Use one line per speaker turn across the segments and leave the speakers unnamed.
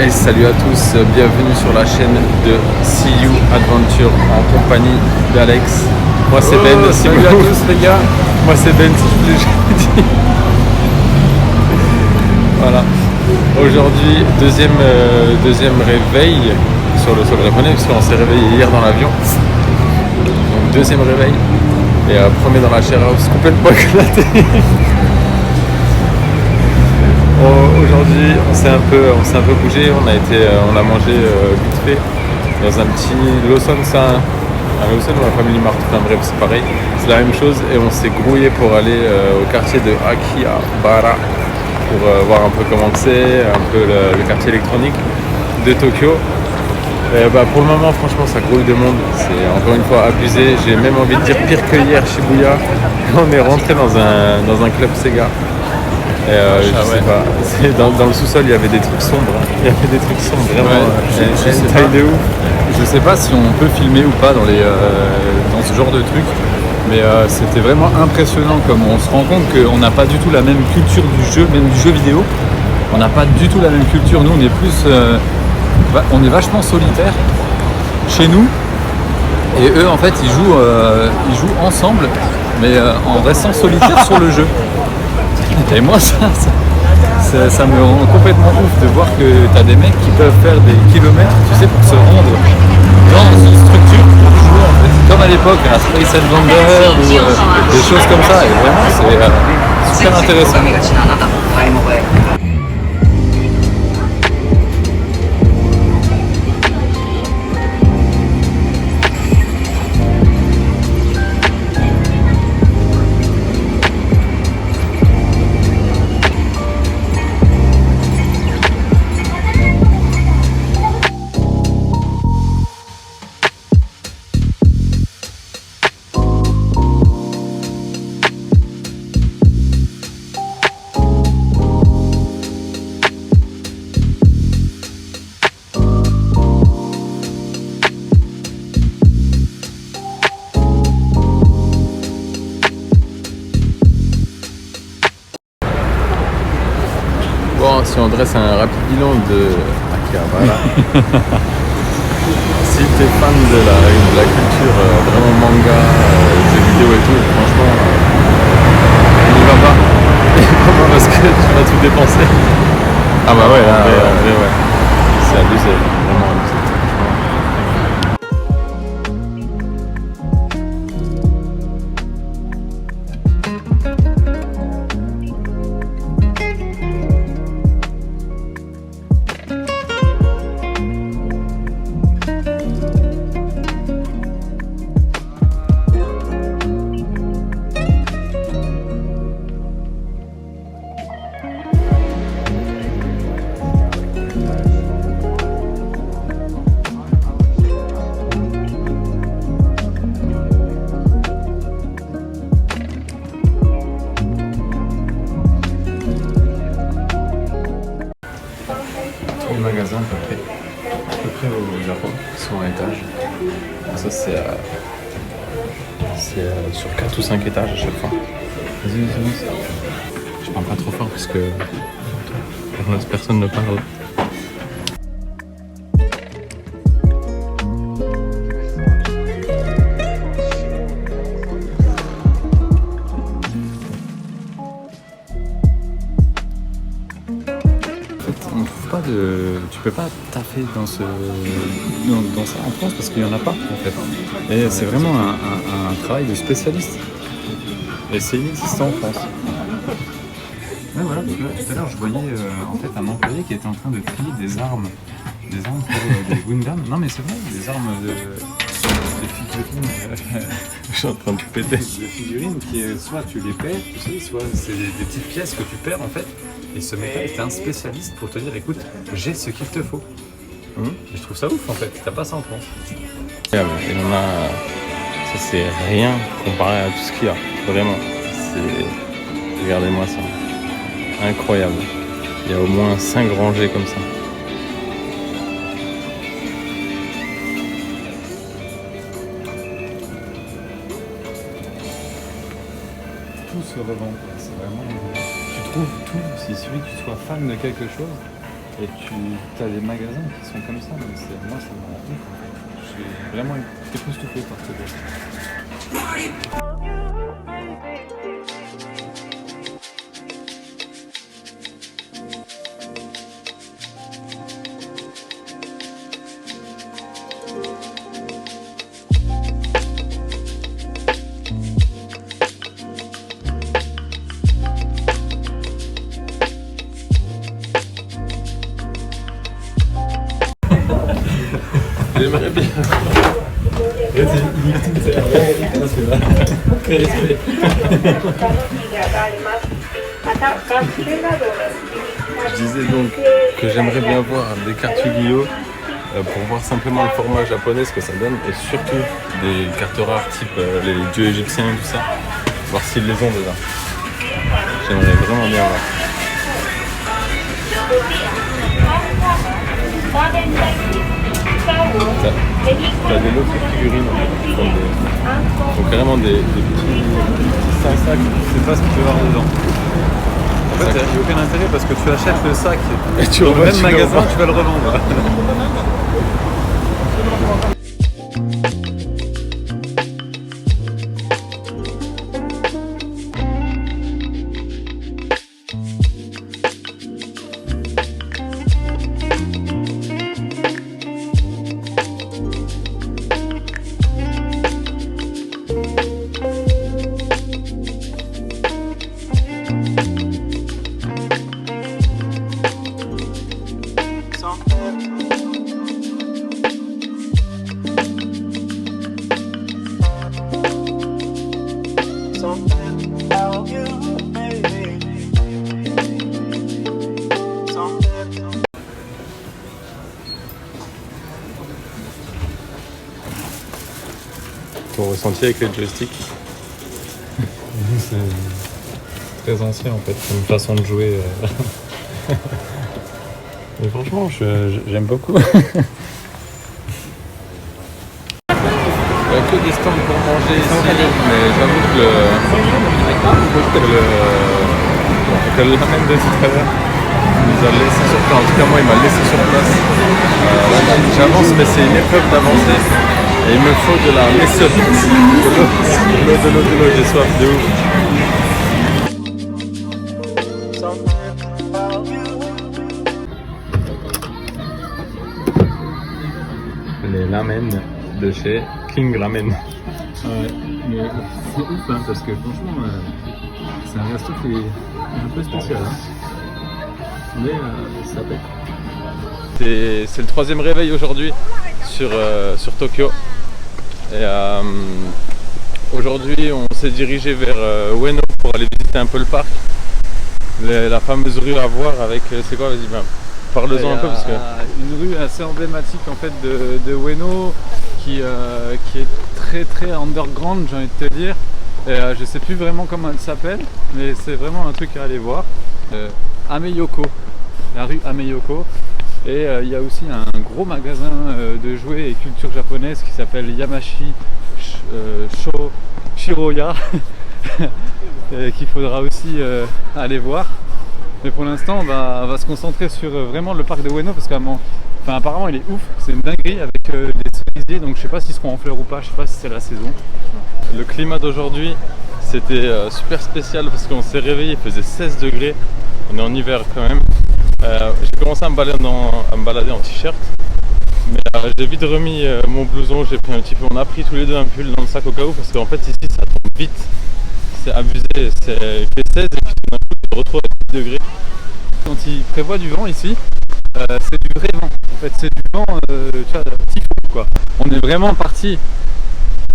Et salut à tous, bienvenue sur la chaîne de See You Adventure en compagnie d'Alex. Moi c'est Ben,
salut à tous les gars.
Moi c'est Ben, si je l'ai dit. Voilà. Aujourd'hui, deuxième réveil sur le sol japonais, puisqu'on s'est réveillé hier dans l'avion. Donc deuxième réveil. Et premier dans la share house, complètement éclaté. Aujourd'hui, on s'est un peu bougé. On a mangé vite fait dans un petit Lawson, un Lawson ou un Family Mart. Enfin bref, c'est pareil, c'est la même chose. Et on s'est grouillé pour aller au quartier de Akihabara pour voir un peu comment c'est, un peu le quartier électronique de Tokyo. Et pour le moment, franchement, ça grouille de monde. C'est encore une fois abusé. J'ai même envie de dire pire que hier, Shibuya. On est rentré dans un club Sega. Et je sais pas, dans le sous-sol il y avait des trucs sombres, il y avait des trucs sombres vraiment,
je sais pas.
de ouf.
Je sais pas si on peut filmer ou pas dans ce genre de truc, mais c'était vraiment impressionnant comme on se rend compte qu'on n'a pas du tout la même culture du jeu, même du jeu vidéo. On n'a pas du tout la même culture. Nous on est plus, on est vachement solitaire chez nous, et eux en fait ils jouent ensemble, mais en restant solitaires sur le jeu. Et moi, ça me rend complètement ouf de voir que tu as des mecs qui peuvent faire des kilomètres, tu sais, pour se rendre dans une structure pour jouer en fait. Comme à l'époque à Space Adventure ou des choses comme ça. Et vraiment, c'est super intéressant.
Bon, si on dresse un rapide bilan de Akihabara, si t'es fan de la culture vraiment manga, jeux vidéo et tout, franchement, n'y va pas. N'y va pas parce que tu vas tout dépenser.
Ah bah ouais,
En vrai, ouais. C'est abusé, vraiment abusé. Les magasins à peu près au Japon sont à étage. Ça c'est sur 4 ou 5 étages à chaque fois. Vas-y. Je parle pas trop fort parce que personne ne parle.
Tu peux pas taffer dans ça en France parce qu'il y en a pas en fait. Et c'est vraiment un travail de spécialiste. Et c'est inexistant en France. Ouais, voilà, tout à l'heure je voyais en fait un employé qui était en train de trier des armes pour des Gundam. Non mais c'est vrai, des armes des figurines.
Je suis en train de péter.
Des figurines qui soit tu les perds, tu sais, soit c'est des petites pièces que tu perds en fait. Et ce mec-là est un spécialiste pour te dire écoute, j'ai ce qu'il te faut. Et je trouve ça ouf en fait, t'as pas ça en France.
Et on a. Ça c'est rien comparé à tout ce qu'il y a. Vraiment. Regardez-moi ça. Incroyable. Il y a au moins 5 rangées comme ça.
Tout se revend. C'est vraiment. Tu trouves tout. Il suffit que tu sois fan de quelque chose. Et tu as des magasins qui sont comme ça, donc moi ça m'a ouf en fait. Je suis vraiment époustouflé par ce gars.
J'aimerais bien. Je disais donc que j'aimerais bien voir des cartes Yu-Gi-Oh! Pour voir simplement le format japonais, ce que ça donne, et surtout des cartes rares type les dieux égyptiens et tout ça, voir s'ils les ont dedans. J'aimerais vraiment bien voir. T'as des lots de figurines qui sont carrément des petits sacs.
Je sais pas ce qu'il peut y avoir dedans. En fait, il n'y a aucun intérêt parce que tu achètes le sac
Et tu
dans le
revends,
même magasin, tu vas le revendre.
Ton ressenti avec les joysticks?
C'est très ancien en fait, comme façon de jouer. Mais franchement, j'aime beaucoup.
Il n'y a que des stands pour manger ici, mais j'avoue que le ramen de tout à l'heure nous a laissé sur place. En tout cas, moi, il m'a laissé sur place. J'avance, mais c'est une épreuve d'avancer. Et il me faut de la méthode. De l'eau, j'ai soif de ouf. Les ramen de chez King Ramen.
Ouais, mais c'est ouf hein, parce que franchement, c'est un resto qui est un peu spécial. Hein. Mais ça pète.
C'est le 3e réveil aujourd'hui sur Tokyo. Et aujourd'hui, on s'est dirigé vers Ueno pour aller visiter un peu le parc. La fameuse rue à voir avec. C'est quoi? Vas-y, parle-en un peu parce que.
Une rue assez emblématique en fait de Ueno qui est très très underground, j'ai envie de te dire. Et, je sais plus vraiment comment elle s'appelle, mais c'est vraiment un truc à aller voir. Ameyoko, la rue Ameyoko. Et il y a aussi un gros magasin de jouets et culture japonaise qui s'appelle Yamashi Shiroya qu'il faudra aussi aller voir. Mais pour l'instant on va se concentrer sur vraiment le parc de Ueno parce qu'apparemment il est ouf, c'est une dinguerie avec des cerisiers, donc je sais pas s'ils seront en fleurs ou pas, je sais pas si c'est la saison.
Le climat d'aujourd'hui c'était super spécial parce qu'on s'est réveillé, il faisait 16 degrés, on est en hiver quand même. J'ai commencé à me balader en t-shirt, mais j'ai vite remis mon blouson, j'ai pris un petit peu, on a pris tous les deux un pull dans le sac au cas où parce qu'en fait ici ça tombe vite, c'est abusé, il fait 16 et puis tout d'un coup tu te retrouves à 10 degrés.
Quand il prévoit du vent ici, c'est du vrai vent, en fait c'est du vent tu vois, typhon quoi. On est vraiment parti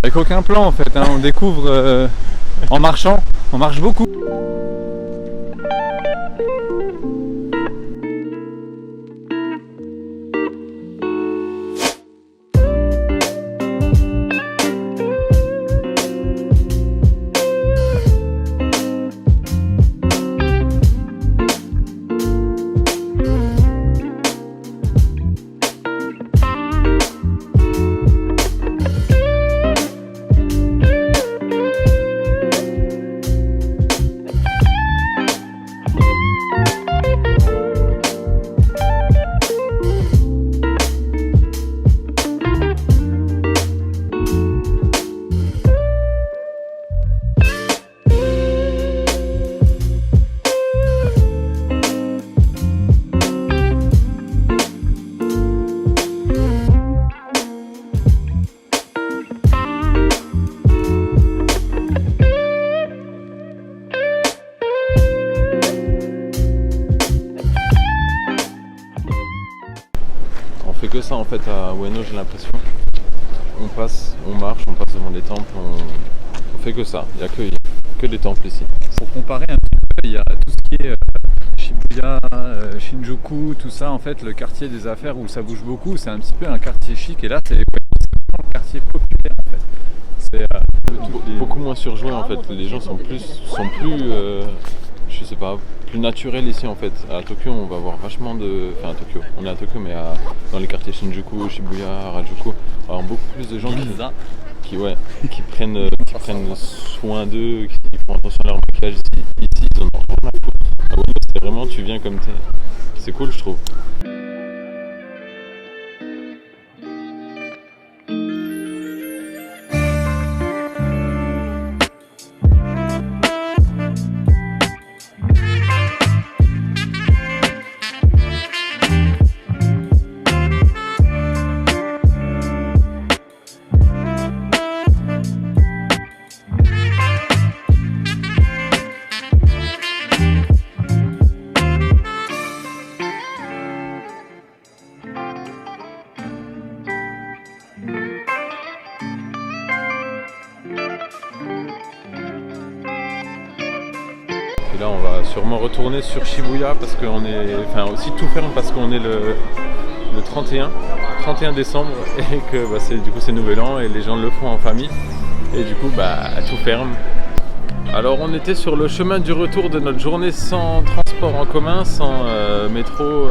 avec aucun plan en fait, hein. On découvre en marchant, on marche beaucoup.
fait que ça en fait à Ueno, j'ai l'impression. On passe, on marche, on passe devant des temples, on fait que ça. Il n'y a que des temples ici.
Pour comparer un petit peu, il y a tout ce qui est Shibuya, Shinjuku, tout ça, en fait, le quartier des affaires où ça bouge beaucoup, c'est un petit peu un quartier chic. Et là, c'est vraiment le quartier populaire, en fait. C'est
beaucoup moins surjoué en fait. Les gens sont plus, je sais pas, plus naturels ici en fait. À Tokyo, on va voir vachement de, enfin à Tokyo, on est à Tokyo, mais dans les quartiers Shinjuku, Shibuya, Harajuku, alors beaucoup plus de gens qui prennent soin d'eux, qui font attention à leur maquillage ici. Ici, ils en ont rien à foutre. Ah ouais, c'est vraiment, tu viens comme t'es. C'est cool, je trouve. Et là on va sûrement retourner sur Shibuya parce qu'on est, enfin aussi tout ferme parce qu'on est le 31 décembre et que bah, du coup c'est Nouvel An et les gens le font en famille et du coup bah tout ferme. Alors on était sur le chemin du retour de notre journée sans transport en commun, sans métro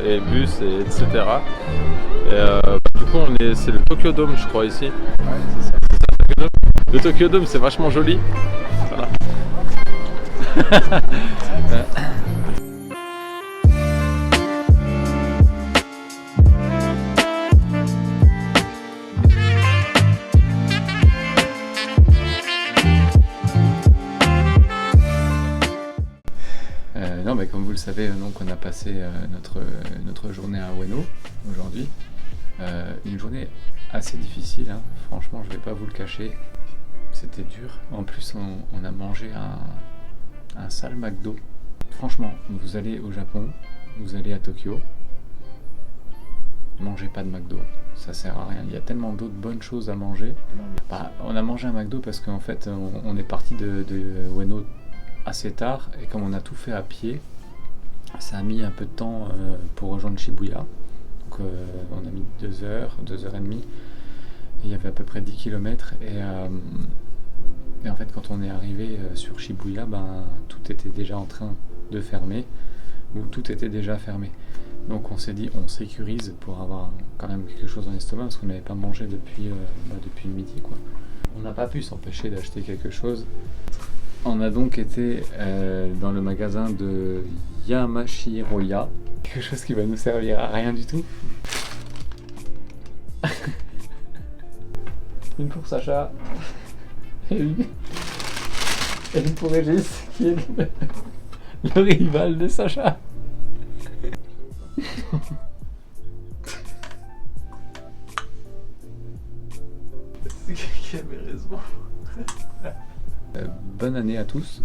et bus et etc. Et du coup c'est le Tokyo Dome je crois ici.
Ouais, c'est ça.
Le Tokyo Dome c'est vachement joli. Voilà.
Non, mais comme vous le savez, donc on a passé notre journée à Ueno aujourd'hui. Une journée assez difficile, hein. Franchement, je vais pas vous le cacher. C'était dur. En plus, on a mangé un sale McDo. Franchement, vous allez au Japon, vous allez à Tokyo, mangez pas de McDo. Ça sert à rien. Il y a tellement d'autres bonnes choses à manger. Bah, on a mangé un McDo parce qu'en fait, on est parti de Ueno assez tard et comme on a tout fait à pied, ça a mis un peu de temps pour rejoindre Shibuya. Donc on a mis 2 heures, 2 heures et demie. Et il y avait à peu près 10 km et en fait quand on est arrivé sur Shibuya, ben, tout était déjà en train de fermer ou tout était déjà fermé. Donc on s'est dit on sécurise pour avoir quand même quelque chose dans l'estomac parce qu'on n'avait pas mangé depuis le midi quoi. On n'a pas pu s'empêcher d'acheter quelque chose. On a donc été dans le magasin de Yamashiroya, quelque chose qui va nous servir à rien du tout. Une pour Sacha et une pour Régis qui est le rival de Sacha.
C'est qui avait raison.
Bonne année à tous.